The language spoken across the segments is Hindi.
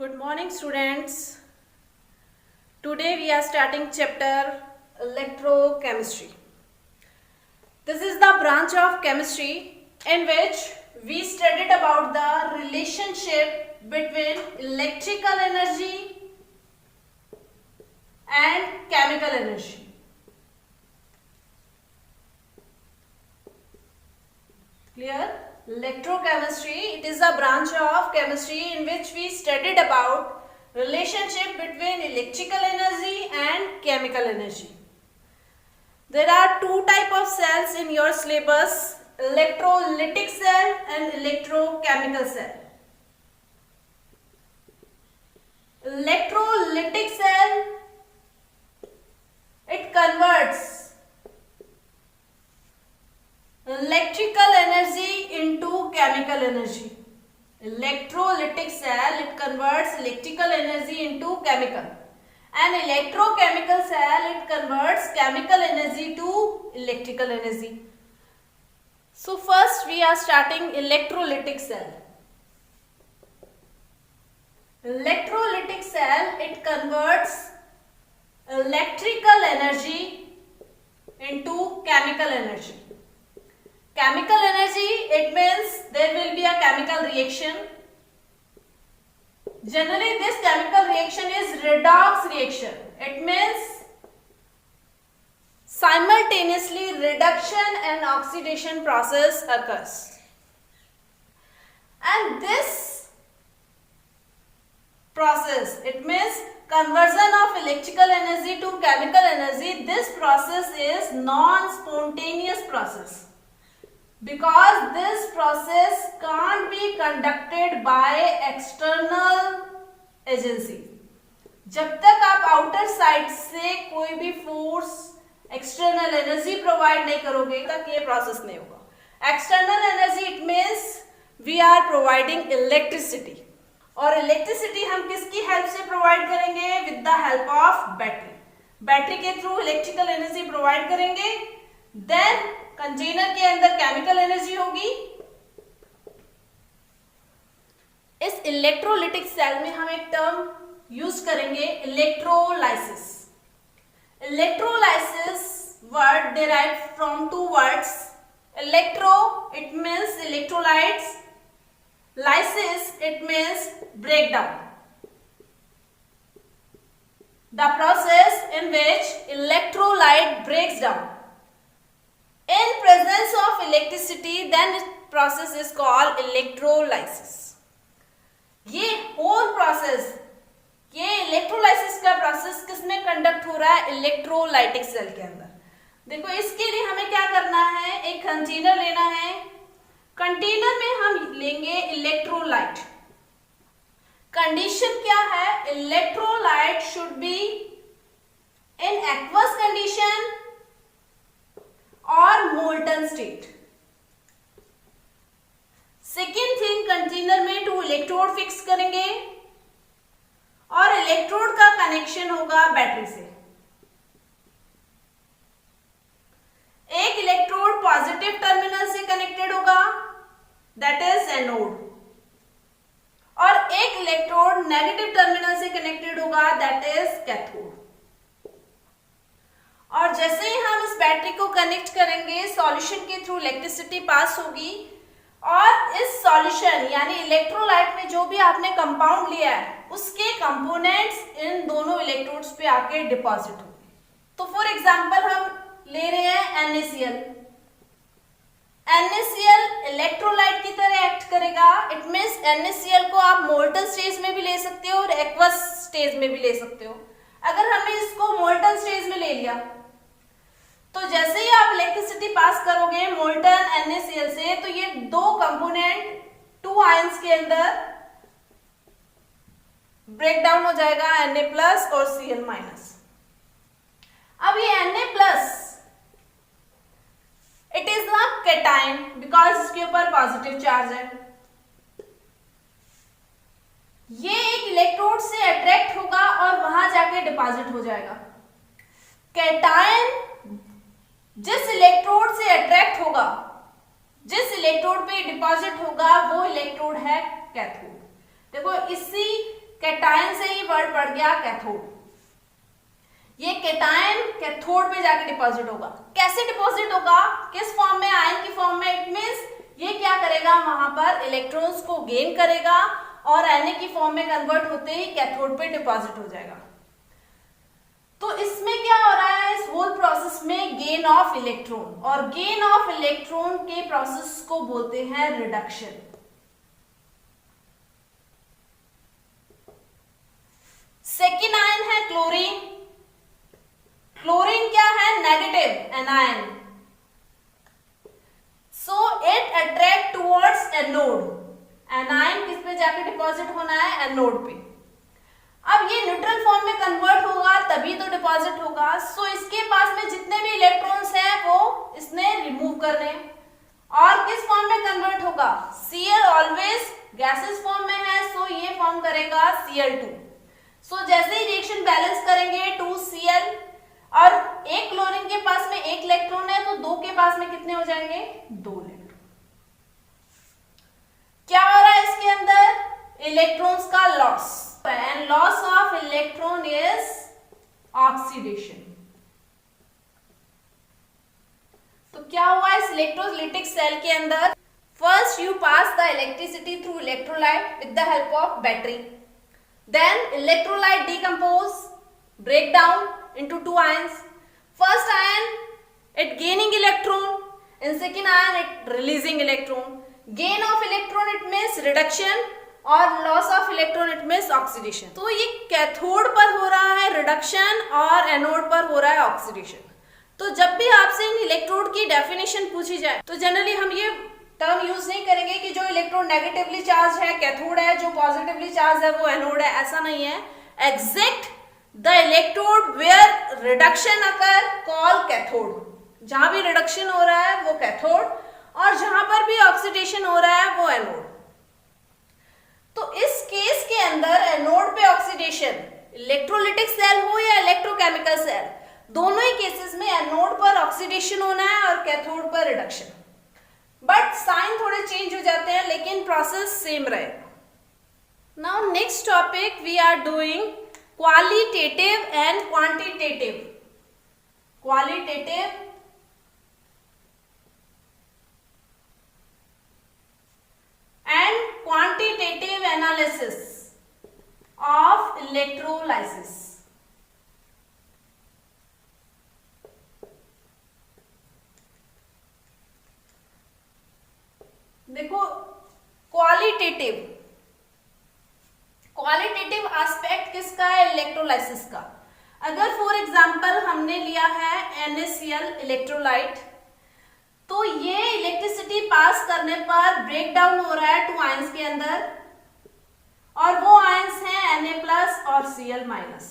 Good morning, students. Today we are starting chapter electrochemistry. This is the branch of chemistry in which we studied about the relationship between electrical energy and chemical energy. Clear? Electrochemistry, it is a branch of chemistry in which we studied about relationship between electrical energy and chemical energy. There are two types of cells in your syllabus, electrolytic cell and electrochemical cell. Electrolytic cell, it converts electrical energy into chemical energy. Electrolytic cell, it converts electrical energy into chemical. And electrochemical cell, it converts chemical energy to electrical energy. So first we are starting electrolytic cell. Electrolytic cell, it converts electrical energy into chemical energy. Chemical energy, it means there will be a chemical reaction. Generally this chemical reaction is redox reaction. It means simultaneously reduction and oxidation process occurs. And this process, it means conversion of electrical energy to chemical energy, this process is non-spontaneous process. Because this process can't be conducted by external agency. जब तक आप आउटर साइड से कोई भी फोर्स एक्सटर्नल एनर्जी प्रोवाइड नहीं करोगे तक ये प्रोसेस नहीं होगा. External energy it means we are providing electricity. और इलेक्ट्रिसिटी हम किसकी हेल्प से प्रोवाइड करेंगे? With the help of battery. Battery के थ्रू इलेक्ट्रिकल एनर्जी प्रोवाइड करेंगे. देन कंटेनर के अंदर केमिकल एनर्जी होगी. इस इलेक्ट्रोलिटिक सेल में हम एक टर्म यूज करेंगे electrolysis. Electrolysis word derive from two words. Electro it means electrolytes, lysis it means breakdown. The process in which electrolyte breaks down in presence of electricity, then this process is called electrolysis. ये whole process, ये electrolysis का process किसमें conduct हो रहा है? electrolytic cell के अंदर. देखो इसके लिए हमें क्या करना है? एक कंटेनर लेना है. कंटेनर में हम लेंगे इलेक्ट्रोलाइट. कंडीशन क्या है? Electrolyte should be in aqueous condition और molten state. Second thing, container में 2 इलेक्ट्रोड फिक्स करेंगे और इलेक्ट्रोड का कनेक्शन होगा बैटरी से. एक इलेक्ट्रोड पॉजिटिव टर्मिनल से कनेक्टेड होगा, दैट इज एनोड, और एक इलेक्ट्रोड नेगेटिव टर्मिनल से कनेक्टेड होगा, दैट इज कैथोड. और जैसे ही हम इस बैटरी को कनेक्ट करेंगे, सॉल्यूशन के थ्रू इलेक्ट्रिसिटी पास होगी और इस सॉल्यूशन यानी इलेक्ट्रोलाइट में जो भी आपने कंपाउंड लिया है उसके कंपोनेंट्स इन दोनों इलेक्ट्रोड्स पे आके डिपॉजिट होंगे. तो फॉर एग्जांपल हम ले रहे हैं NaCl. NaCl इलेक्ट्रोलाइट की तरह एक्ट करेगा. इट मींस NaCl को आप मोल्टन स्टेज में भी ले सकते हो और एक्वस स्टेज में भी ले सकते हो. अगर हमने इसको मोल्टन स्टेज में ले लिया तो जैसे ही आप इलेक्ट्रिसिटी पास करोगे मोल्टन NaCl से, तो ये दो कंपोनेंट 2 आयंस के अंदर ब्रेक डाउन हो जाएगा, Na+ और Cl-. अब ये Na+ it is the cation because इसके ऊपर पॉजिटिव चार्ज है. ये एक इलेक्ट्रोड से अट्रैक्ट होगा और वहां जाके डिपॉजिट हो जाएगा. कैटायन जिस इलेक्ट्रोड से अट्रैक्ट होगा, जिस इलेक्ट्रोड पे डिपॉजिट होगा, वो इलेक्ट्रोड है कैथोड. देखो इसी कैटायन से ही वर्ड पड़ गया कैथोड। ये कैटायन कैथोड पे जाके डिपॉजिट होगा। कैसे डिपॉजिट होगा, किस फॉर्म में, आयन की फॉर्म में। इट मींस ये क्या करेगा, वहां पर इलेक्ट्रॉन्स को गेन करेगा और Na की फॉर्म में कन्वर्ट होते ही कैथोड पे डिपॉजिट हो जाएगा। तो इसमें क्या हो रहा है, इस होल प्रोसेस में गेन ऑफ इलेक्ट्रॉन, और गेन ऑफ इलेक्ट्रॉन के प्रोसेस को बोलते हैं रिडक्शन। सेकेंड आयन है क्लोरीन। क्लोरीन क्या है, negative anion, so it attract towards anode. Anion किस पे जाके डिपॉजिट होना है, एनोड पे। अब ये न्यूट्रल फॉर्म में कन्वर्ट होगा तभी तो डिपॉजिट होगा। सो इसके पास में जितने भी इलेक्ट्रॉन्स हैं वो इसने रिमूव करने, और किस फॉर्म में कन्वर्ट होगा, Cl ऑलवेज गैसेस फॉर्म में है, सो ये फॉर्म करेगा Cl2। सो जैसे ही रिएक्शन बैलेंस करेंगे 2Cl, और एक क्लोरीन के पास में एक इलेक्ट्रॉन है तो दो के पास में कितने हो जाएंगे, 2 इलेक्ट्रॉन। क्या हो रहा है इसके अंदर, इलेक्ट्रॉन्स का loss, and loss of electron is oxidation. तो क्या हुआ इस इलेक्ट्रोलाइटिक सेल के अंदर, first you pass the electricity through electrolyte with the help of battery, then electrolyte decompose, break down into two ions. First ion it gaining electron, and second ion it releasing electron. Gain of electron it means reduction, और loss of electron it means oxidation. तो ये कैथोड पर हो रहा है रिडक्शन और एनोड पर हो रहा है ऑक्सीडेशन। तो जब भी आपसे इन इलेक्ट्रोड की डेफिनेशन पूछी जाए तो जनरली हम ये टर्म यूज नहीं करेंगे कि जो इलेक्ट्रॉन नेगेटिवली चार्ज है कैथोड है, जो पॉजिटिवली चार्ज है वो एनोड है, ऐसा नहीं है। Exact the electrode where reduction occur call cathode, जहां भी रिडक्शन हो रहा है वो कैथोड, और जहां पर भी ऑक्सीडेशन हो रहा है वो एनोड। तो इस केस के अंदर एनोड पे ऑक्सीडेशन, इलेक्ट्रोलिटिक सेल हो या इलेक्ट्रोकेमिकल सेल, दोनों ही केसेस में एनोड पर ऑक्सीडेशन होना है और कैथोड पर रिडक्शन। बट साइन थोड़े चेंज हो जाते हैं लेकिन प्रोसेस सेम रहेगा। Now next topic we are doing qualitative and quantitative. Qualitative and quantitative analysis of electrolysis. देखो क्वालिटेटिव एस्पेक्ट किसका है, इलेक्ट्रोलाइसिस का। अगर फॉर एग्जांपल हमने लिया है NaCl इलेक्ट्रोलाइट, तो ये इलेक्ट्रिसिटी पास करने पर ब्रेक डाउन हो रहा है 2 आयंस के अंदर, और वो आयंस हैं Na+ और Cl-।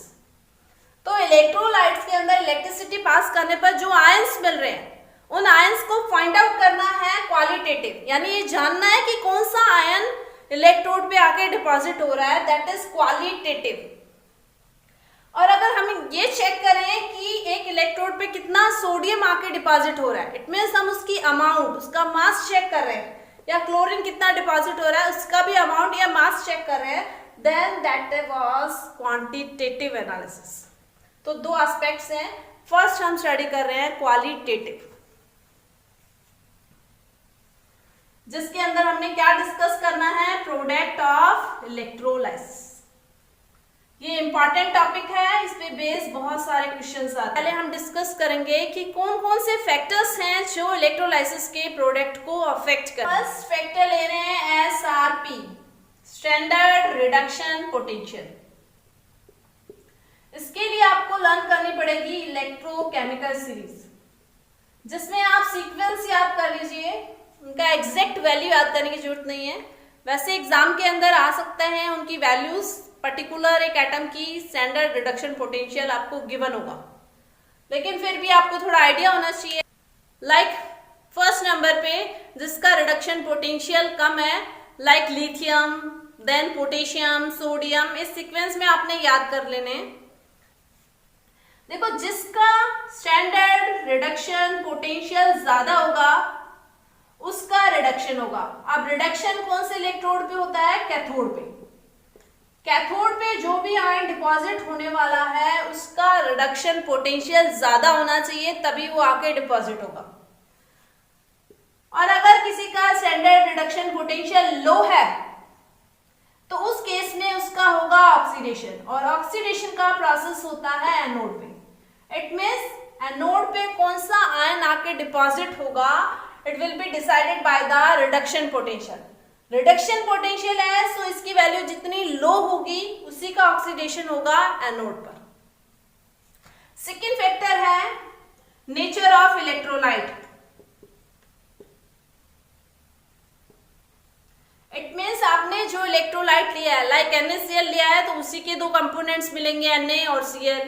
तो इलेक्ट्रोलाइट्स के अंदर इलेक्ट्रिसिटी पास करने पर जो आयंस मिल रहे हैं उन आयंस को फाइंड आउट करना है क्वालिटेटिव, यानी ये जानना है कि कौन सा आयन इलेक्ट्रोड पे आके डिपॉजिट हो रहा है, दैट इज क्वालिटेटिव। और अगर हम ये चेक करें कि एक इलेक्ट्रोड पे कितना सोडियम आके डिपॉजिट हो रहा है, इट मीन्स हम उसकी अमाउंट, उसका मास चेक कर रहे हैं, या क्लोरीन कितना डिपॉजिट हो रहा है उसका भी अमाउंट या मास चेक कर रहे हैं, then that was quantitative analysis. तो 2 एस्पेक्ट्स हैं। फर्स्ट हम स्टडी कर रहे हैं क्वालिटेटिव, जिसके अंदर हमने क्या डिस्कस करना है, प्रोडक्ट ऑफ इलेक्ट्रोलाइसिस। ये इंपॉर्टेंट टॉपिक है, इस पे बेस बहुत सारे क्वेश्चंस आते हैं। पहले हम डिस्कस करेंगे कि कौन कौन से फैक्टर्स हैं जो इलेक्ट्रोलाइसिस के प्रोडक्ट को अफेक्ट करते हैं। फर्स्ट फैक्टर ले रहे हैं SRP, स्टैंडर्ड रिडक्शन पोटेंशियल। इसके लिए आपको लर्न करनी पड़ेगी इलेक्ट्रोकेमिकल सीरीज, जिसमें आप सीक्वेंस याद कर लीजिए, उनका एग्जैक्ट वैल्यू याद करने की जरूरत नहीं है। वैसे एग्जाम के अंदर आ सकते हैं उनकी वैल्यूज, पर्टिकुलर एक एटम की स्टैंडर्ड रिडक्शन पोटेंशियल आपको गिवन होगा, लेकिन फिर भी आपको थोड़ा आइडिया होना चाहिए। लाइक फर्स्ट नंबर पे जिसका रिडक्शन पोटेंशियल कम है, like lithium, then potassium, sodium, इस सीक्वेंस में आपने याद कर लेने। देखो जिसका स्टैंडर्ड रिडक्शन पोटेंशियल ज्यादा होगा उसका रिडक्शन होगा। अब रिडक्शन कौन से इलेक्ट्रोड पे होता है, कैथोड पे। कैथोड पे भी आयन डिपॉजिट होने वाला है उसका रिडक्शन पोटेंशियल ज्यादा होना चाहिए, तभी वो आके डिपॉजिट होगा। और अगर किसी का स्टैंडर्ड रिडक्शन पोटेंशियल लो है तो उस केस में उसका होगा ऑक्सीडेशन, और ऑक्सीडेशन का प्रोसेस होता है एनोड पे। इट मींस एनोड पे कौन सा आयन आके डिपॉजिट होगा, it will be decided by the reduction potential. Reduction potential है सो इसकी वैल्यू जितनी लो होगी उसी का ऑक्सीडेशन होगा एनोड पर। सेकेंड फैक्टर है nature of electrolyte. It means आपने जो इलेक्ट्रोलाइट लिया है लाइक NaCl लिया है तो उसी के दो कंपोनेंट्स मिलेंगे Na और Cl।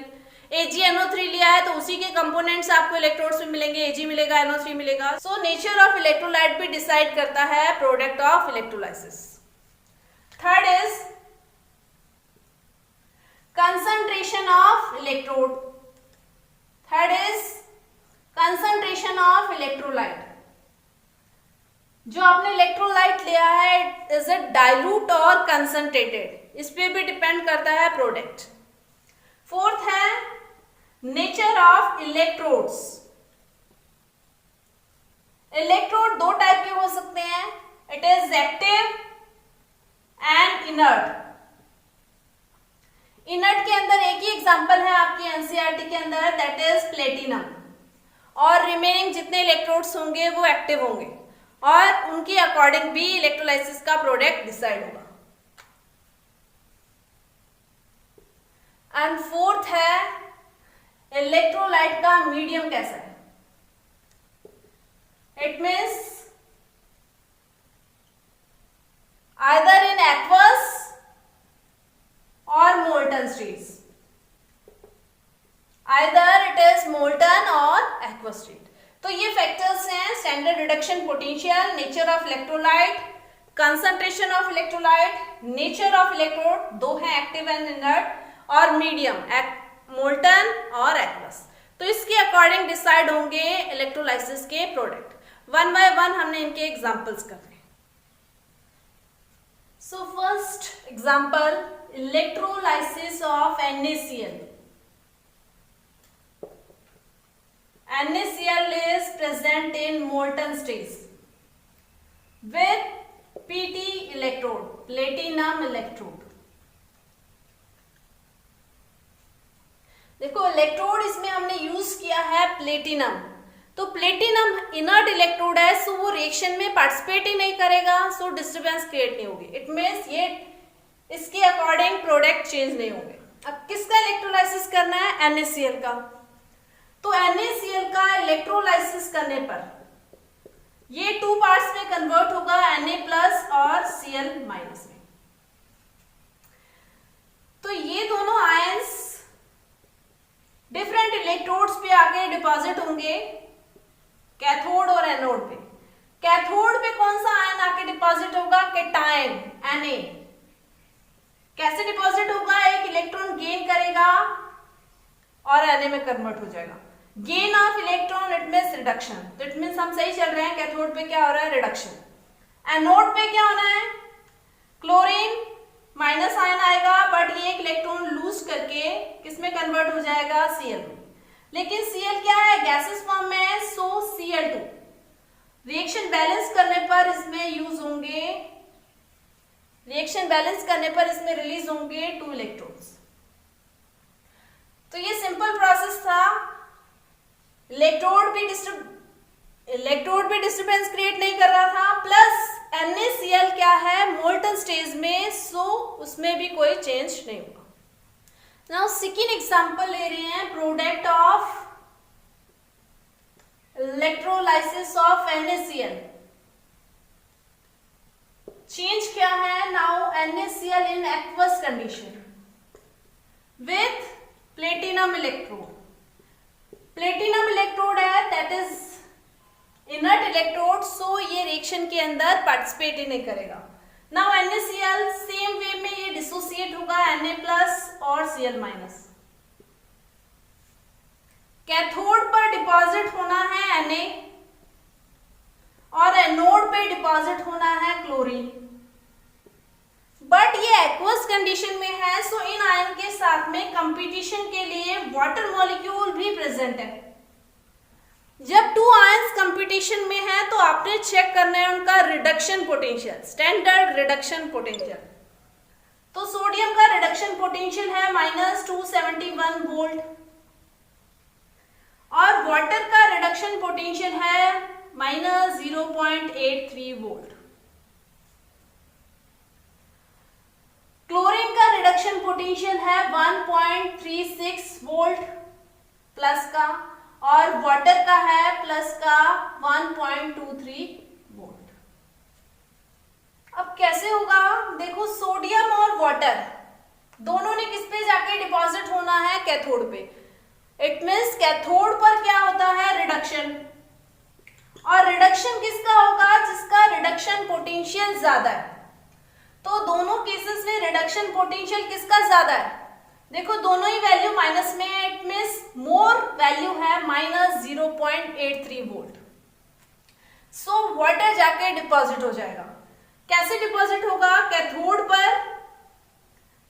AgNO3 लिया है तो उसी के कंपोनेंट्स आपको इलेक्ट्रोड्स में मिलेंगे, Ag मिलेगा, NO3 मिलेगा। सो नेचर ऑफ इलेक्ट्रोलाइट भी डिसाइड करता है product of electrolysis. Third is concentration of electrode. Third is concentration of electrolyte. जो आपने इलेक्ट्रोलाइट लिया है इज इट डाइल्यूट और कंसंट्रेटेड, इस पे भी डिपेंड करता है प्रोडक्ट। फोर्थ है नेचर ऑफ इलेक्ट्रोड्स। इलेक्ट्रोड दो टाइप के हो सकते हैं, it is active and inert. Inert के अंदर एक ही एग्जांपल है आपकी एनसीईआरटी के अंदर, दैट इज प्लेटिनम, और रिमेनिंग जितने इलेक्ट्रोड्स होंगे वो एक्टिव होंगे और उनके अकॉर्डिंग भी इलेक्ट्रोलाइसिस का प्रोडक्ट डिसाइड होगा। एंड फोर्थ है इलेक्ट्रोलाइट का मीडियम कैसा है। It means either in aqueous और molten state, either it is molten और एक्वस स्टेट। तो ये फैक्टर्स हैं standard reduction potential, nature of electrolyte, concentration of electrolyte, nature of electrode, दो हैं एक्टिव एंड इनर्ट, और मीडियम मोल्टन और एक्वस। तो इसके अकॉर्डिंग डिसाइड होंगे इलेक्ट्रोलाइसिस के प्रोडक्ट। वन बाय वन हमने इनके एग्जांपल्स कर रहे हैं। So first example electrolysis of NaCl। NaCl is present in molten state with Pt electrode, platinum electrode। देखो इलेक्ट्रोड इसमें हमने यूज किया है प्लेटिनम, तो प्लेटिनम इनर्ट इलेक्ट्रोड है सो वो रिएक्शन में पार्टिसिपेट ही नहीं करेगा, सो डिस्टर्बेंस क्रिएट नहीं होगी। इट मीन्स ये इसके अकॉर्डिंग प्रोडक्ट चेंज नहीं होंगे। अब किसका इलेक्ट्रोलाइसिस करना है, NaCl का। तो NaCl का इलेक्ट्रोलाइसिस करने पर ये टू पार्ट्स में कन्वर्ट होगा, Na+ और Cl- में। तो ये दोनों आयंस डिफरेंट इलेक्ट्रोड्स पे आके डिपॉजिट होंगे, कैथोड और एनोड पे। कैथोड पे कौन सा आयन आके डिपॉजिट होगा, केटायन Na। कैसे डिपॉजिट होगा, एक इलेक्ट्रॉन गेन करेगा और Na में कन्वर्ट हो जाएगा। Gain of electron it means reduction, तो इट मीन्स हम सही चल रहे हैं। कैथोड पे क्या हो रहा है, रिडक्शन। एनोड पे क्या होना है, क्लोरीन माइनस आयन आएगा बट ये एक इलेक्ट्रॉन लूज करके किसमें कन्वर्ट हो जाएगा, Cl में। लेकिन Cl क्या है, गैसेस फॉर्म में है, सो Cl2 रिएक्शन बैलेंस करने पर इसमें यूज होंगे, रिएक्शन बैलेंस करने पर इसमें रिलीज होंगे 2 इलेक्ट्रॉन्स। तो ये सिंपल प्रोसेस था। इलेक्ट्रोड भी डिस्टर्बेंस क्रिएट नहीं कर रहा था, प्लस NaCl क्या है, मोल्टन स्टेज में, सो उसमें भी कोई चेंज नहीं हुआ। नाउ सेकेंड एग्जांपल ले रहे हैं product of electrolysis of NaCl। Change क्या है, now NaCl in aqueous condition with platinum electrode. Platinum electrode है दैट इज इनर्ट इलेक्ट्रोड, सो ये रिएक्शन के अंदर पार्टिसिपेट ही नहीं करेगा। नाउ NaCl सेम वे में ये डिसोसिएट होगा Na+ और Cl-। कैथोड पर डिपॉजिट होना है Na और एनोड पे डिपॉजिट होना है क्लोरीन, बट ये एक्वस कंडीशन में है, सो इन आयन के साथ में कंपटीशन के लिए वाटर मॉलिक्यूल भी प्रेजेंट है। जब टू आयंस कंपटीशन में है तो आपने चेक करना है उनका reduction potential, standard reduction potential. तो सोडियम का रिडक्शन पोटेंशियल है -271 वोल्ट और वाटर का रिडक्शन पोटेंशियल है -0.83 वोल्ट। क्लोरीन का रिडक्शन पोटेंशियल है 1.36 वोल्ट प्लस का और वाटर का है प्लस का 1.23 वोल्ट। अब कैसे होगा, देखो सोडियम और वाटर दोनों ने किस पे जाके डिपॉजिट होना है, कैथोड पे। इट मींस कैथोड पर क्या होता है, रिडक्शन। और रिडक्शन किसका होगा, जिसका रिडक्शन पोटेंशियल ज्यादा है। तो दोनों केसेस में रिडक्शन पोटेंशियल किसका ज्यादा है, देखो दोनों ही वैल्यू माइनस में है, इट मींस मोर वैल्यू है -0.83 वोल्ट। सो वाटर जाके डिपॉजिट हो जाएगा। कैसे डिपॉजिट होगा, कैथोड पर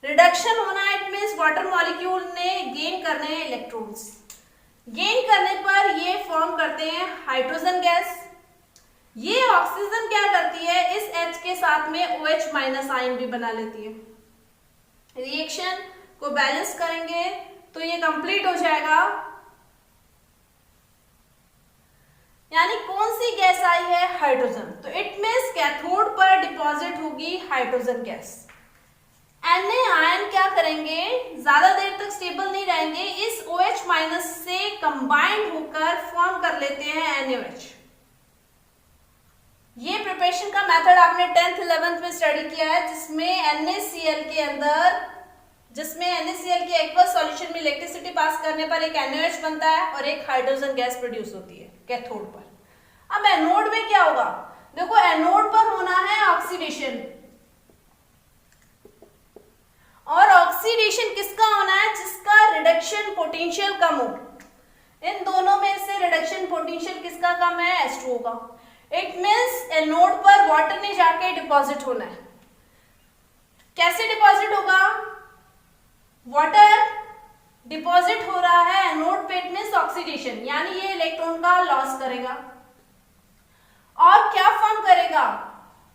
रिडक्शन होना है, इट मींस वाटर मॉलिक्यूल ने गेन करने हैं इलेक्ट्रॉन्स। गेन करने पर ये फॉर्म करते हैं हाइड्रोजन गैस। ये ऑक्सीजन क्या करती है, इस H के साथ में OH माइनस आयन भी बना लेती है। रिएक्शन को बैलेंस करेंगे तो ये कंप्लीट हो जाएगा। यानी कौन सी गैस आई है, हाइड्रोजन। तो इट मींस कैथोड पर डिपॉजिट होगी हाइड्रोजन गैस। Na आयन क्या करेंगे, ज्यादा देर तक स्टेबल नहीं रहेंगे, इस OH माइनस से कंबाइंड होकर फॉर्म कर लेते हैं NaOH। ये प्रिपरेशन का मेथड आपने 10th 11th में स्टडी किया है, जिसमें NaCl के एक्वस सॉल्यूशन में इलेक्ट्रिसिटी पास करने पर एक NaOH बनता है और एक हाइड्रोजन गैस प्रोड्यूस होती है कैथोड पर। अब एनोड में क्या होगा, देखो एनोड पर होना है ऑक्सीडेशन, और ऑक्सीडेशन किसका होना है, जिसका रिडक्शन पोटेंशियल कम हो। इन दोनों में से रिडक्शन पोटेंशियल किसका कम है, H2O का। इट मींस एनोड पर वाटर ने जाके डिपॉजिट होना है। कैसे डिपॉजिट होगा, वाटर डिपॉजिट हो रहा है एनोड पे, इट मींस ऑक्सीडेशन, यानी ये इलेक्ट्रॉन का लॉस करेगा और क्या फॉर्म करेगा,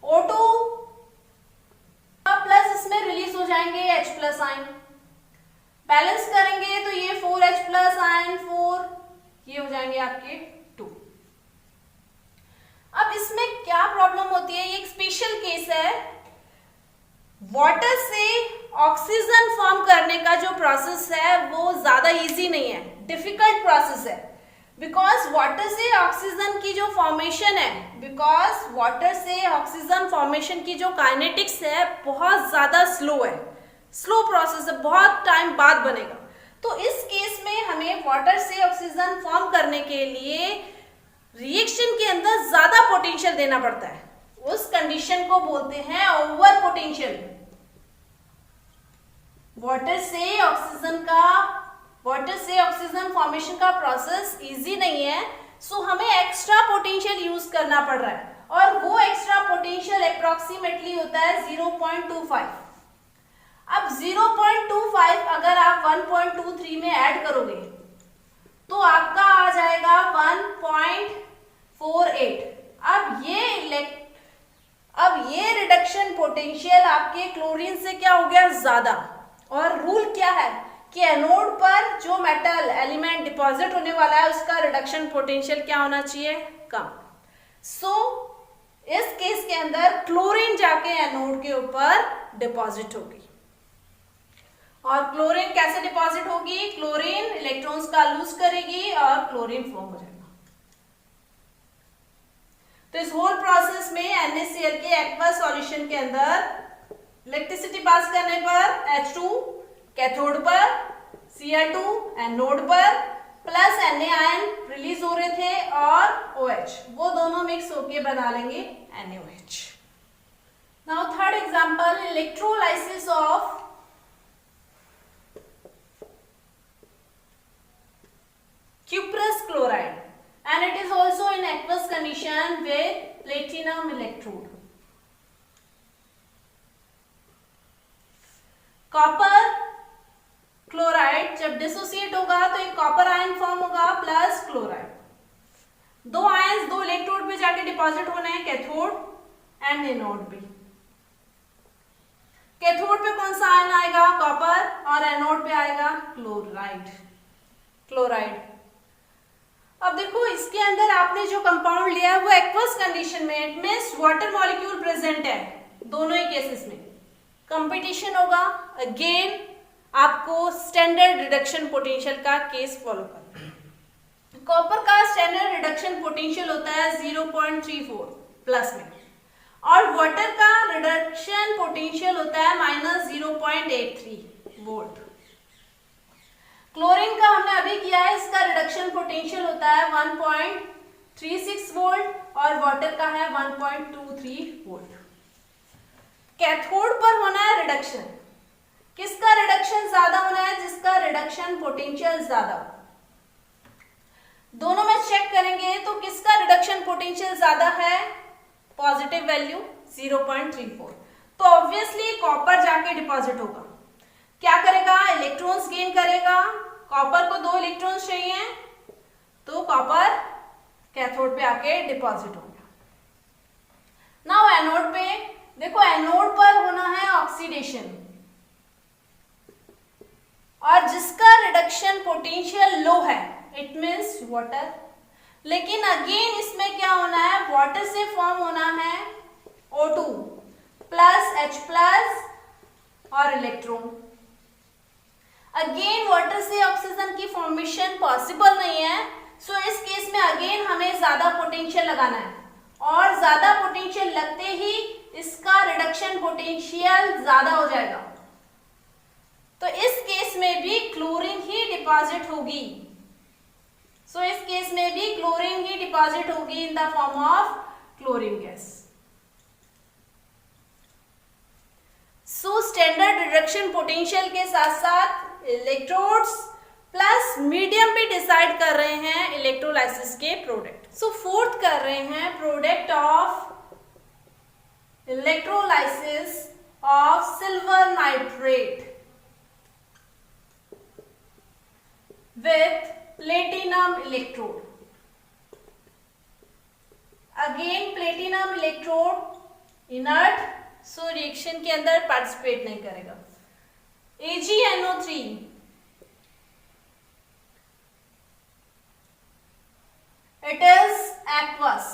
O2 प्लस इसमें रिलीज हो जाएंगे H प्लस आयन। बैलेंस करेंगे तो ये 4H प्लस आयन 4, ये हो जाएंगे आपके 2। अब इसमें क्या प्रॉब्लम होती है, ये एक स्पेशल केस है। वाटर से ऑक्सीजन फॉर्म करने का जो प्रोसेस है वो ज्यादा इजी नहीं है, डिफिकल्ट प्रोसेस है। बिकॉज वाटर से ऑक्सीजन की जो फॉर्मेशन की जो काइनेटिक्स है बहुत ज्यादा स्लो है, स्लो प्रोसेस है, बहुत टाइम बाद बनेगा। तो इस केस में हमें वाटर से ऑक्सीजन फॉर्म करने के लिए रिएक्शन के अंदर ज्यादा पोटेंशियल देना पड़ता है। उस कंडीशन को बोलते हैं ओवर पोटेंशियल। वाटर से ऑक्सीजन फॉर्मेशन का प्रोसेस इजी नहीं है, सो हमें एक्स्ट्रा पोटेंशियल यूज करना पड़ रहा है, और वो एक्स्ट्रा पोटेंशियल अप्रोक्सीमेटली होता है 0.25। अब 0.25 अगर आप 1.23 में ऐड करोगे तो आपका आ जाएगा 1.48। अब ये रिडक्शन पोटेंशियल आपके क्लोरीन से क्या हो गया, ज्यादा। और रूल क्या है कि एनोड पर जो मेटल एलिमेंट डिपॉजिट होने वाला है उसका रिडक्शन पोटेंशियल क्या होना चाहिए, कम। सो इस केस के अंदर क्लोरीन जाके एनोड के ऊपर डिपॉजिट होगी। और क्लोरीन कैसे डिपॉजिट होगी, क्लोरीन इलेक्ट्रॉन्स का लूज करेगी और क्लोरीन फॉर्म हो जाएगा। तो इस होल प्रोसेस में NaCl के एक्वस सॉल्यूशन के अंदर इलेक्ट्रिसिटी पास करने पर H2 कैथोड पर, Cl2 एनोड पर, प्लस Na आयन रिलीज हो रहे थे और OH, वो दोनों मिक्स होके बना लेंगे NaOH। Now third example, electrolysis of cuprous chloride, and it is also in aqueous condition with platinum electrode. Copper chloride जब डिसोसिएट होगा तो एक कॉपर आयन फॉर्म होगा प्लस क्लोराइड। दो आयंस दो इलेक्ट्रोड पे जाके डिपॉजिट होने हैं, कैथोड एंड एनोड पे। कैथोड पे कौन सा आयन आएगा? कॉपर, और एनोड पे आएगा क्लोराइड। अब देखो इसके अंदर आपने जो कंपाउंड लिया है वो एक्वस कंडीशन में, it means water molecule present है दोनों ही केसेस में। कंपटीशन होगा, अगेन आपको स्टैंडर्ड रिडक्शन पोटेंशियल का केस फॉलो करना है। कॉपर का स्टैंडर्ड रिडक्शन पोटेंशियल होता है 0.34 प्लस में, और वाटर का रिडक्शन पोटेंशियल होता है -0.83 वोल्ट। क्लोरीन का हमने अभी किया है, इसका रिडक्शन पोटेंशियल होता है 1.36 वोल्ट और वाटर का है 1.23 वोल्ट। कैथोड पर होना है रिडक्शन, किसका रिडक्शन ज्यादा होना है? जिसका रिडक्शन पोटेंशियल ज्यादा हो। दोनों में चेक करेंगे तो किसका रिडक्शन पोटेंशियल ज्यादा है? पॉजिटिव वैल्यू 0.34, तो ऑब्वियसली कॉपर जाके डिपॉजिट होगा। क्या करेगा? इलेक्ट्रॉन्स गेन करेगा। कॉपर को 2 इलेक्ट्रॉन्स चाहिए तो कॉपर कैथोड पे आके डिपॉजिट होगा। नाउ एनोड पे देखो, एनोड पर होना है ऑक्सीडेशन, और जिसका रिडक्शन पोटेंशियल लो है इट मींस वाटर। लेकिन अगेन इसमें क्या होना है? वाटर से फॉर्म होना है O2 प्लस H प्लस और इलेक्ट्रॉन। अगेन वाटर से ऑक्सीजन की फॉर्मेशन पॉसिबल नहीं है, सो इस केस में अगेन हमें ज्यादा पोटेंशियल लगाना है, और ज्यादा पोटेंशियल लगते ही इसका रिडक्शन पोटेंशियल ज्यादा हो जाएगा। तो इस केस में भी क्लोरीन ही डिपॉजिट होगी। सो इस केस में भी क्लोरीन ही डिपॉजिट होगी in the form of chlorine gas. So standard reduction potential के साथ साथ इलेक्ट्रोड्स प्लस मीडियम भी डिसाइड कर रहे हैं इलेक्ट्रोलाइसिस के प्रोडक्ट। सो फोर्थ कर रहे हैं product of electrolysis of silver nitrate with platinum electrode। Again platinum electrode inert, so reaction के अंदर पार्टिसिपेट नहीं करेगा। AgNO3 it is aqueous.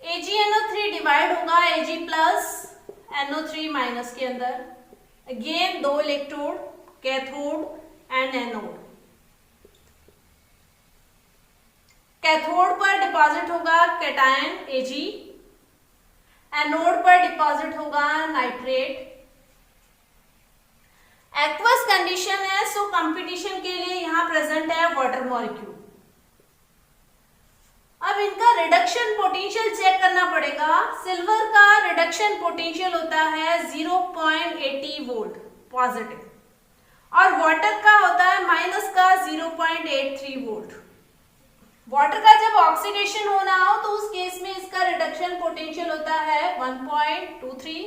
AgNO3 divide होगा Ag प्लस NO3 माइनस के अंदर। Again 2 electrode, cathode and anode. Cathode पर डिपॉजिट होगा कैटायन Ag, एनोड पर डिपॉजिट होगा नाइट्रेट। एक्वस कंडीशन है, सो कंपटीशन के लिए यहां प्रेजेंट है वाटर मॉलिक्यूल। अब इनका रिडक्शन पोटेंशियल चेक करना पड़ेगा। सिल्वर का रिडक्शन पोटेंशियल होता है 0.80 वोल्ट पॉजिटिव, और वाटर का होता है माइनस का 0.83 वोल्ट। वाटर का जब ऑक्सीडेशन होना हो तो उस केस में इसका रिडक्शन पोटेंशियल होता है 1.23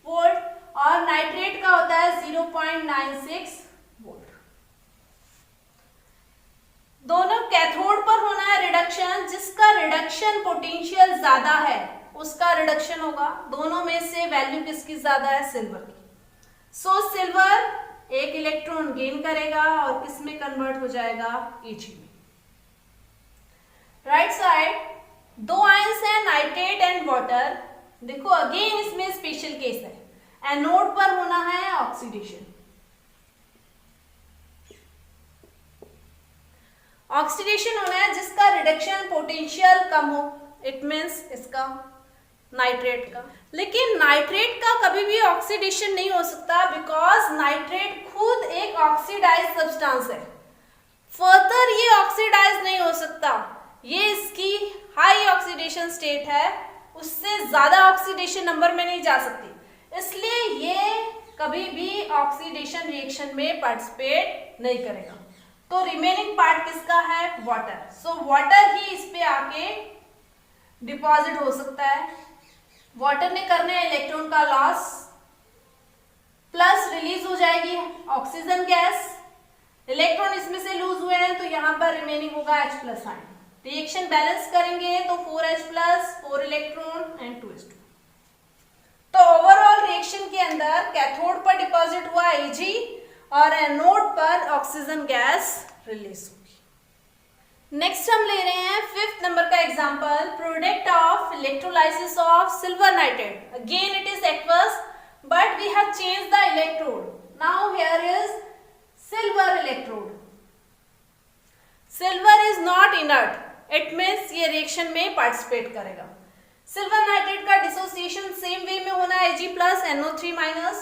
वोल्ट, और नाइट्रेट का होता है 0.96 वोल्ट। दोनों कैथोड पर होना है रिडक्शन, जिसका रिडक्शन पोटेंशियल ज्यादा है उसका रिडक्शन होगा। दोनों में से वैल्यू किसकी ज्यादा है? सिल्वर की। सो सिल्वर 1 इलेक्ट्रॉन गेन करेगा और किस में कन्वर्ट हो जाएगा? Ag में। राइट साइड 2 आयंस है नाइट्रेट एंड वाटर। देखो अगेन इसमें स्पेशल केस है, एनोड पर होना है ऑक्सीडेशन। ऑक्सीडेशन होना है जिसका रिडक्शन पोटेंशियल कम हो, इट मींस इसका नाइट्रेट का। लेकिन नाइट्रेट का कभी भी ऑक्सीडेशन नहीं हो सकता, बिकॉज नाइट्रेट खुद एक ऑक्सीडाइज सब्सटेंस है। फर्दर ये ऑक्सीडाइज नहीं हो सकता, ये इसकी हाई ऑक्सीडेशन स्टेट है, उससे ज्यादा ऑक्सीडेशन नंबर में नहीं जा सकती, इसलिए ये कभी भी ऑक्सीडेशन रिएक्शन में पार्टिसिपेट नहीं करेगा। तो रिमेनिंग पार्ट किसका है? वाटर। सो वाटर ही इस पे आके डिपॉजिट हो सकता है। वाटर ने करना है इलेक्ट्रॉन का लॉस, प्लस रिलीज हो जाएगी ऑक्सीजन गैस, इलेक्ट्रॉन इसमें से लूज हुए हैं तो यहाँ पर रिमेनिंग होगा H plus ion. Reaction balance करेंगे तो 4H plus 4 electron and 2s2। तो ओवरऑल रिएक्शन के अंदर कैथोड पर डिपॉजिट हुआ Ag और एनोड पर ऑक्सीजन गैस रिलीज होगी। नेक्स्ट हम ले रहे हैं 5th नंबर का example, product of electrolysis of silver nitrate. Again it is aqueous but we have changed the electrode. Now here is silver electrode. Silver is not inert. It means ये रिएक्शन में पार्टिसिपेट करेगा। सिल्वर नाइट्रेट का डिसोसिएशन सेम वे में होना है Ag plus NO3 minus.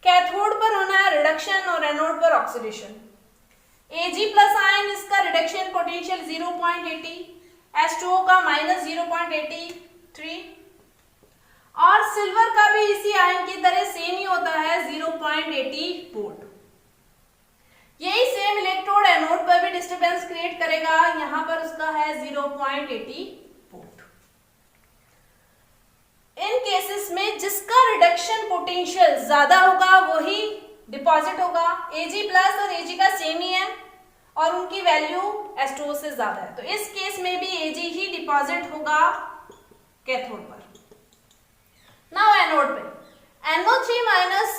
Cathode पर होना है रिडक्शन और एनोड पर ऑक्सीडेशन। Ag प्लस आयन इसका रिडक्शन पोटेंशियल 0.80, H2O का माइनस 0.83 और सिल्वर का भी इसी आयन की तरह सेम ही होता है 0.80 वोल्ट। यही सेम इलेक्ट्रोड एनोड पर भी डिस्टरबेंस क्रिएट करेगा, यहां पर उसका है 0.80 वोल्ट। इन केसेस में जिसका रिडक्शन पोटेंशियल ज्यादा होगा वही डिपॉजिट होगा। Ag प्लस और Ag का सेम ही है और उनकी वैल्यू H2O से ज्यादा है, तो इस केस में भी Ag ही डिपॉजिट होगा कैथोड पर। नाउ एनोड पे NO3 minus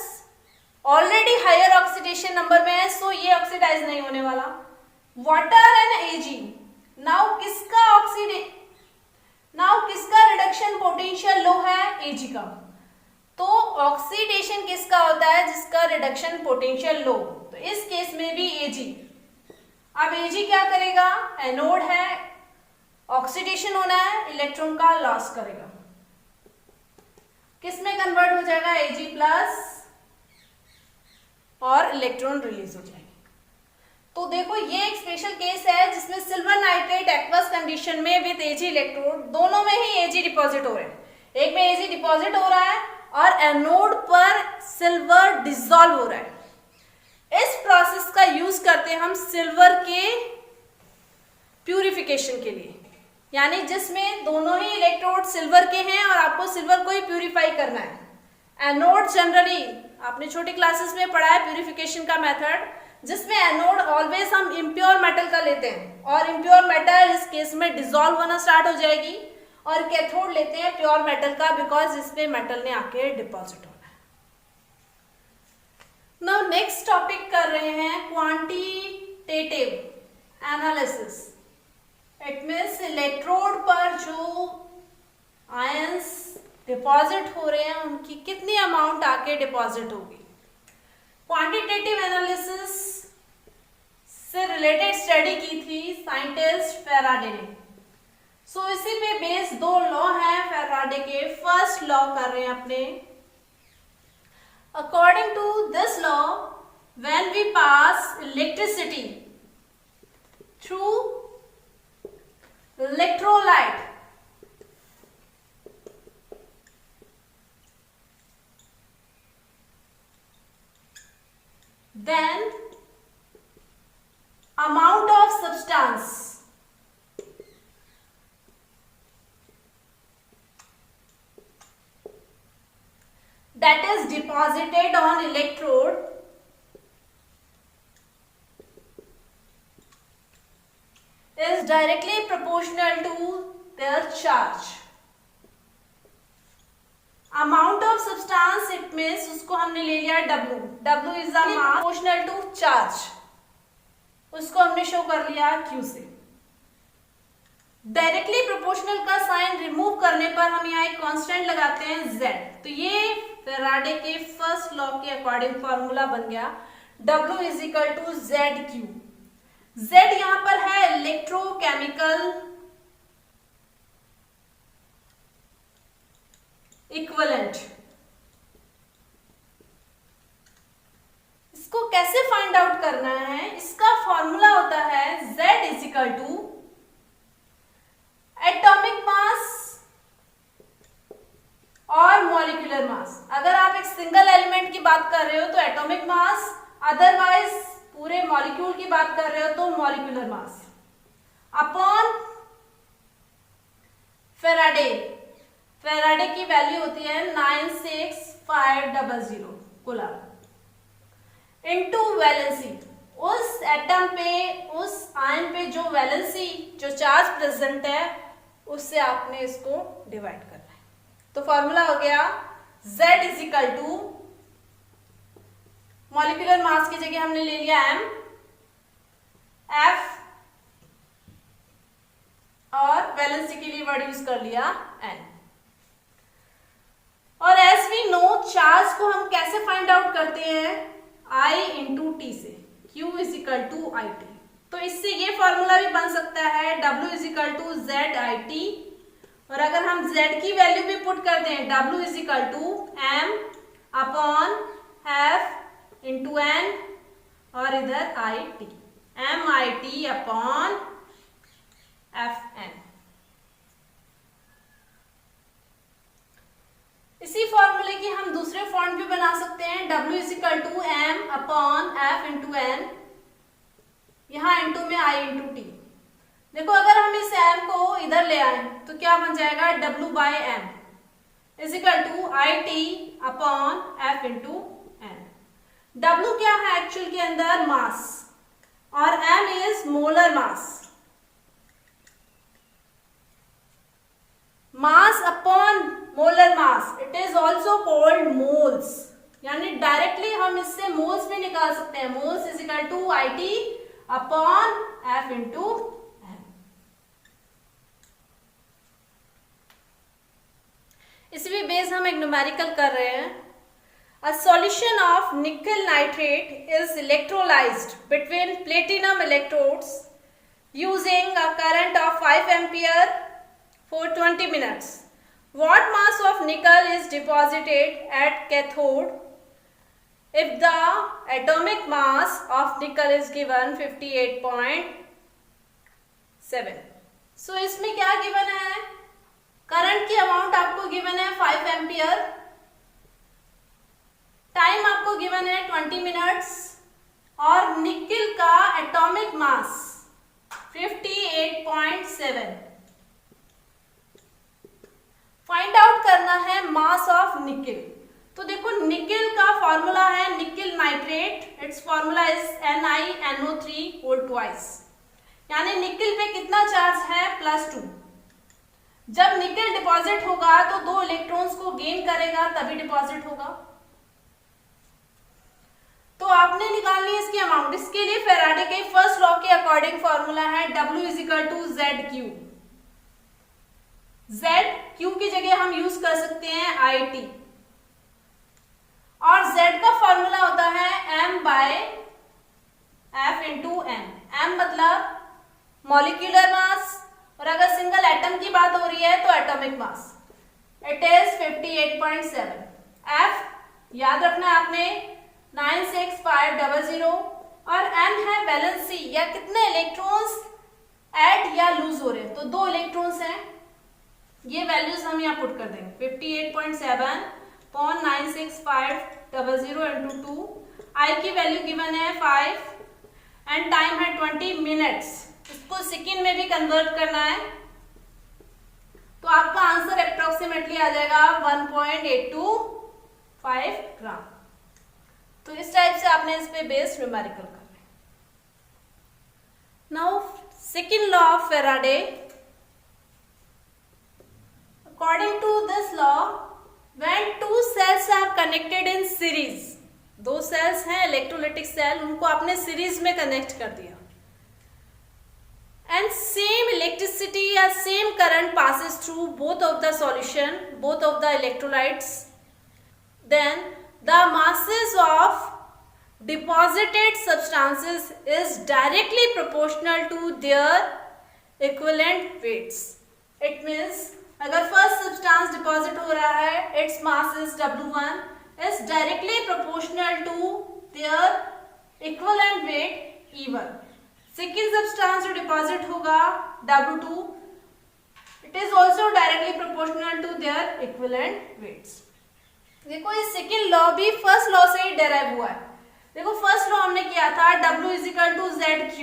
already higher oxidation number में है, सो ये ऑक्सीडाइज नहीं होने वाला। वाटर एंड Ag, नाउ किसका रिडक्शन पोटेंशियल लो है? Ag का। तो ऑक्सीडेशन किसका होता है? जिसका रिडक्शन पोटेंशियल लो, तो इस केस में भी Ag। अब Ag क्या करेगा? एनोड है, ऑक्सीडेशन होना है, इलेक्ट्रॉन का लॉस करेगा, किसमें कन्वर्ट हो जाएगा? Ag प्लस और इलेक्ट्रॉन रिलीज हो जाएंगे। तो देखो ये एक स्पेशल केस है जिसमें सिल्वर नाइट्रेट एक्वस कंडीशन में विद Ag इलेक्ट्रोड दोनों में ही Ag डिपॉजिट हो रहे हैं। एक में Ag डिपॉजिट हो रहा है और एनोड पर सिल्वर डिसॉल्व हो रहा है। इस प्रोसेस का यूज करते हैं हम सिल्वर के प्यूरिफिकेशन के लिए, यानी जिसमें दोनों ही इलेक्ट्रोड सिल्वर के हैं और आपको सिल्वर को ही प्यूरिफाई करना है। एनोड जनरली आपने छोटी क्लासेस में पढ़ा है प्यूरिफिकेशन का मेथड, जिसमें एनोड ऑलवेज हम इम्प्योर मेटल का लेते हैं और इम्प्योर मेटल इस केस में डिसॉल्व होना स्टार्ट हो जाएगी, और कैथोड लेते हैं प्योर मेटल का बिकॉज इसमें मेटल ने आके डिपॉजिट होना है। नाउ नेक्स्ट टॉपिक कर रहे हैं quantitative analysis. It means electrode पर जो आयंस डिपॉजिट हो रहे हैं उनकी कितनी अमाउंट आके डिपॉजिट होगी। क्वांटिटेटिव एनालिसिस से रिलेटेड स्टडी की थी साइंटिस्ट फेराडे ने। सो इसी पे बेस दो लॉ हैं फेराडे के। फर्स्ट लॉ कर रहे हैं अपने, according to this law when we pass electricity through electrolyte, then amount of substance that is deposited on electrode is directly proportional to their charge. Amount of substance it means उसको हमने ले लिया W. W is the mass proportional to charge. उसको हमने शो कर लिया Q से। डायरेक्टली प्रोपोर्शनल का साइन रिमूव करने पर हम यहाँ एक कांस्टेंट लगाते हैं Z। तो ये फेराडे के फर्स्ट लॉ के अकॉर्डिंग फॉर्मूला बन गया W is equal to ZQ। Z यहां पर है इलेक्ट्रोकेमिकल इक्विवेलेंट। इसको कैसे फाइंड आउट करना है? इसका फॉर्मूला होता है Z is equal to atomic mass और मॉलिक्यूलर मास। अगर आप एक सिंगल एलिमेंट की बात कर रहे हो तो एटॉमिक मास, अदरवाइज पूरे मॉलिक्यूल की बात कर रहे हो तो molecular mass upon Faraday. Faraday की वैल्यू होती है 96500 कूलम इनटू वैलेंसी। उस एटम पे, उस आयन पे जो वैलेंसी, जो चार्ज प्रेजेंट है, उससे आपने इसको डिवाइड करना है। तो फॉर्मूला हो गया Z is equal to, molecular mass की जगह हमने ले लिया m, F और वैलेंसी के लिए वर्ड यूज कर लिया n। और एज वी नो, चार्ज को हम कैसे फाइंड आउट करते हैं? I इंटू टी से, Q is equal to I T. तो इससे ये फॉर्मूला भी बन सकता है W is equal to Z I T. और अगर हम Z की वैल्यू भी पुट कर दें, W is equal to M upon F into N और इधर I T, M I T upon F N. इसी फॉर्मूले की हम दूसरे फॉर्म भी बना सकते हैं, W is equal to M upon F into N, यहां इंटू में आई इंटू टी। देखो अगर हम इस m को इधर ले आए तो क्या बन जाएगा? W by M is equal to I T upon F into N. W क्या है एक्चुअल के अंदर? मास, और m is molar mass. Mass upon molar mass, it is also called moles. यानी डायरेक्टली हम इससे मोल्स भी निकाल सकते हैं। Moles is equal to I T upon F into N. इसी भी बेस हम एक न्यूमेरिकल कर रहे हैं। A solution of nickel nitrate is electrolyzed between platinum electrodes using a current of 5 ampere for 20 minutes. What mass of nickel is deposited at cathode if the atomic mass of nickel is given 58.7? So इसमें क्या गिवन है? करंट की अमाउंट आपको गिवन है 5 एम्पियर, टाइम आपको गिवन है 20 मिनट्स, और निकिल का एटॉमिक मास 58.7। फाइंड आउट करना है मास ऑफ निकिल। तो देखो निकिल का फॉर्मूला है nickel nitrate, its formula is NiNO3 whole twice. यानी निकिल पे कितना चार्ज है? +2। जब निकिल डिपॉजिट होगा तो 2 इलेक्ट्रॉन्स को गेन करेगा, तभी डिपॉजिट होगा। तो आपने निकालनी है इसकी अमाउंट। इसके लिए फेराडे के फर्स्ट लॉ के अकॉर्डिंग फॉर्मूला है W is equal to ZQ। ZQ की जगह हम यूज कर सकते हैं IT, और Z का फॉर्मूला होता है M by F into N। M मतलब मॉलिक्यूलर मास, और अगर सिंगल एटम की बात हो रही है तो atomic mass, it is 58.7। F याद रखना है आपने 96500, और N है वैलेंसी, या कितने इलेक्ट्रॉन्स ऐड या लूज हो रहे हैं। तो 2 इलेक्ट्रॉन्स हैं, ये वैल्यूज हम यहाँ पुट कर देंगे। 58.7/96500 इंटू 2। आई की वैल्यू गिवन है 5 एंड टाइम है 20 मिनट्स। इसको सेकेंड में भी कन्वर्ट करना है, तो आपका आंसर अप्रोक्सीमेटली आ जाएगा 1.825 ग्राम। तो इस टाइप से आपने इस पे बेस्ड न्यूमेरिकल करना है। Now second law of Faraday. According to this law, when 2 cells are connected in series, 2 cells हैं इलेक्ट्रोलाइटिक सेल, उनको आपने सीरीज में कनेक्ट कर दिया, and same electricity या same current passes through both of the solution, both of the electrolytes, then the masses of deposited substances is directly proportional to their equivalent weights. It means अगर फर्स्ट सब्सटेंस डिपॉजिट हो रहा है, its mass is W1 is directly proportional to their equivalent weight E1। Second substance जो डिपॉजिट होगा W2, it is also directly proportional to their equivalent weights. देखो ये सेकेंड लॉ भी फर्स्ट लॉ से ही डेराइव हुआ है। देखो फर्स्ट लॉ हमने किया था W is equal to ZQ।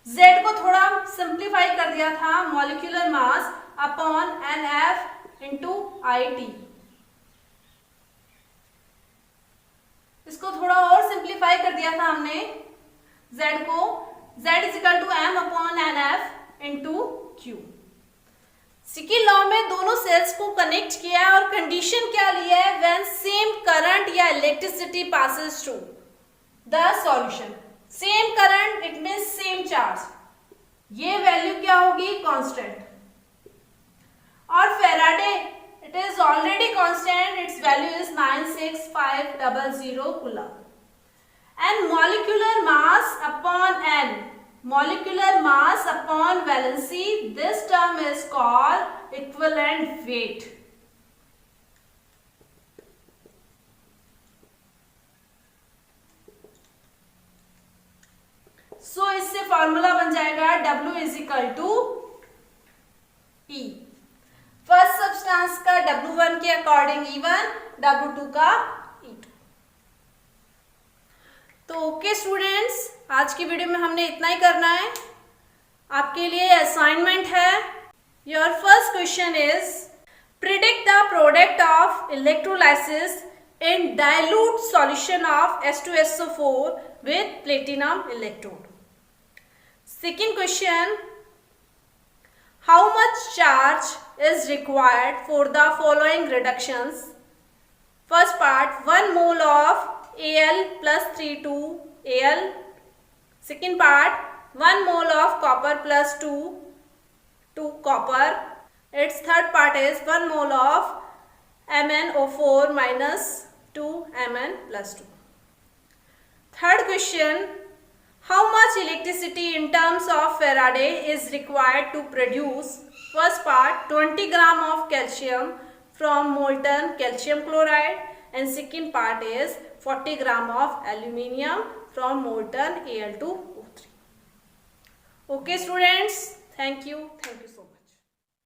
Z को थोड़ा सिंप्लीफाई कर दिया था, molecular mass upon NF into IT। इसको थोड़ा और सिंप्लीफाई कर दिया था हमने Z को, Z is equal to M upon NF into Q। Second law में दोनों सेल्स को कनेक्ट किया है और कंडीशन क्या लिया है, व्हेन सेम करंट या electricity passes through the solution. Same current it means same charge, ये वैल्यू क्या होगी, कांस्टेंट। और Faraday it is already constant, it's value is 96500 coulomb. And molecular mass upon N, molecular mass upon valency, this term is called equivalent weight। So इससे फॉर्मूला बन जाएगा W is equal to E। First substance का W1 के अकॉर्डिंग E1, W2 का E2। तो ओके स्टूडेंट्स, आज की वीडियो में हमने इतना ही करना है। आपके लिए असाइनमेंट है। Your first question is predict the product of electrolysis in dilute solution of H2SO4 with platinum electrode. Second question, how much charge is required for the following reductions? First part, 1 mole of Al plus 3,2Al. Second part, 1 mole of copper plus 2 copper. Its third part is 1 mole of MnO4 minus 2 Mn plus 2. Third question, how much electricity in terms of Faraday is required to produce? First part, 20 gram of calcium from molten calcium chloride, and second part is 40 gram of aluminium from molten Al2O3. Okay students, thank you so much.